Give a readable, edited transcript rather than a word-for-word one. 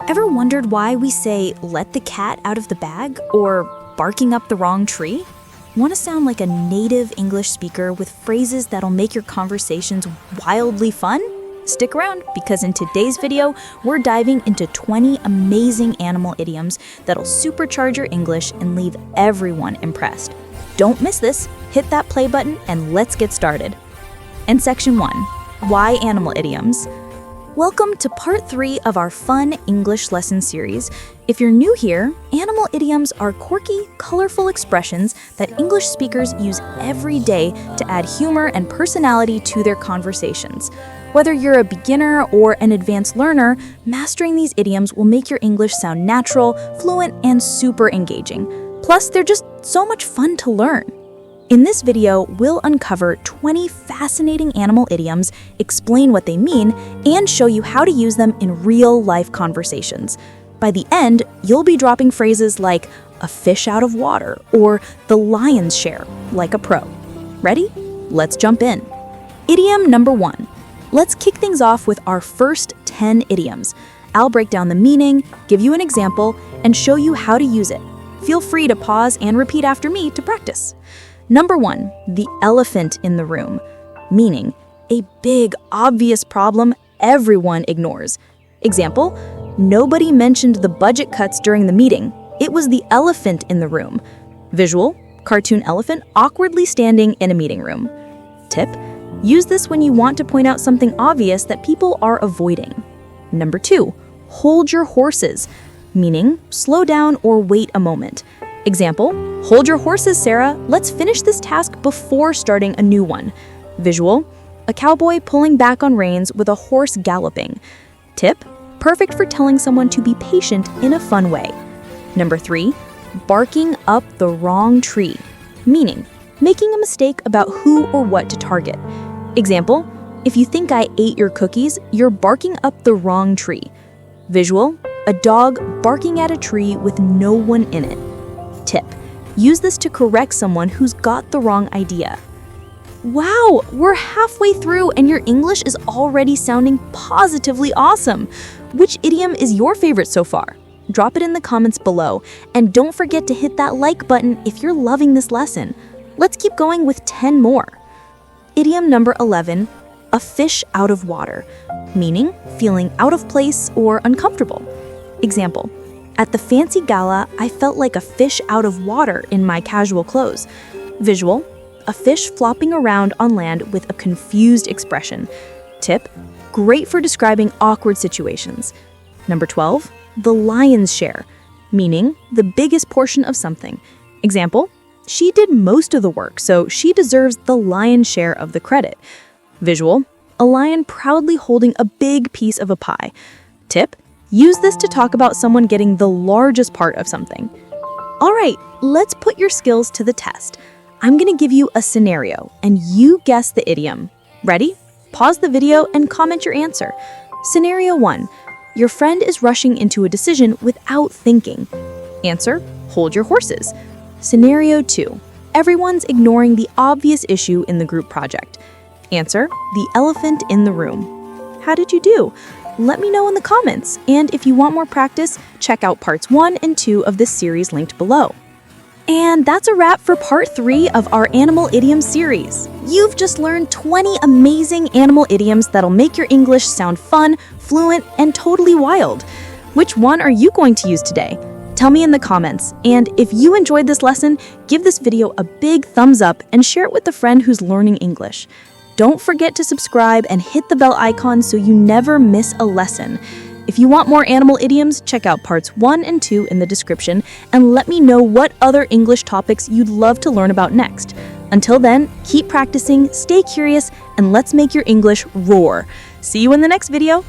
Ever wondered why we say, let the cat out of the bag, or barking up the wrong tree? Want to sound like a native English speaker with phrases that'll make your conversations wildly fun? Stick around, because in today's video, we're diving into 20 amazing animal idioms that'll supercharge your English and leave everyone impressed. Don't miss this, hit that play button, and let's get started. In Section 1, Why Animal Idioms? Welcome to Part 3 of our fun English lesson series. If you're new here, animal idioms are quirky, colorful expressions that English speakers use every day to add humor and personality to their conversations. Whether you're a beginner or an advanced learner, mastering these idioms will make your English sound natural, fluent, and super engaging. Plus, they're just so much fun to learn. In this video, we'll uncover 20 fascinating animal idioms, explain what they mean, and show you how to use them in real-life conversations. By the end, you'll be dropping phrases like a fish out of water or the lion's share, like a pro. Ready? Let's jump in. Idiom number 1. Let's kick things off with our first 10 idioms. I'll break down the meaning, give you an example, and show you how to use it. Feel free to pause and repeat after me to practice. Number 1, the elephant in the room, meaning a big, obvious problem everyone ignores. Example, nobody mentioned the budget cuts during the meeting. It was the elephant in the room. Visual, cartoon elephant awkwardly standing in a meeting room. Tip, use this when you want to point out something obvious that people are avoiding. Number 2, hold your horses, meaning slow down or wait a moment. Example, hold your horses, Sarah. Let's finish this task before starting a new one. Visual, a cowboy pulling back on reins with a horse galloping. Tip, perfect for telling someone to be patient in a fun way. Number 3, barking up the wrong tree, meaning making a mistake about who or what to target. Example, if you think I ate your cookies, you're barking up the wrong tree. Visual, a dog barking at a tree with no one in it. Tip, use this to correct someone who's got the wrong idea. Wow, we're halfway through and your English is already sounding positively awesome. Which idiom is your favorite so far? Drop it in the comments below, and don't forget to hit that like button if you're loving this lesson. Let's keep going with 10 more. Idiom number 11, a fish out of water, meaning feeling out of place or uncomfortable. Example, at the fancy gala, I felt like a fish out of water in my casual clothes. Visual, a fish flopping around on land with a confused expression. Tip, great for describing awkward situations. Number 12, the lion's share, meaning the biggest portion of something. Example, she did most of the work, so she deserves the lion's share of the credit. Visual, a lion proudly holding a big piece of a pie. Tip, use this to talk about someone getting the largest part of something. All right, let's put your skills to the test. I'm going to give you a scenario, and you guess the idiom. Ready? Pause the video and comment your answer. Scenario 1. Your friend is rushing into a decision without thinking. Answer, hold your horses. Scenario 2. Everyone's ignoring the obvious issue in the group project. Answer, the elephant in the room. How did you do? Let me know in the comments, and if you want more practice, check out parts 1 and 2 of this series linked below. And that's a wrap for part 3 of our Animal Idioms series. You've just learned 20 amazing animal idioms that'll make your English sound fun, fluent, and totally wild. Which one are you going to use today? Tell me in the comments, and if you enjoyed this lesson, give this video a big thumbs up and share it with a friend who's learning English. Don't forget to subscribe and hit the bell icon so you never miss a lesson. If you want more animal idioms, check out parts 1 and 2 in the description and let me know what other English topics you'd love to learn about next. Until then, keep practicing, stay curious, and let's make your English roar. See you in the next video.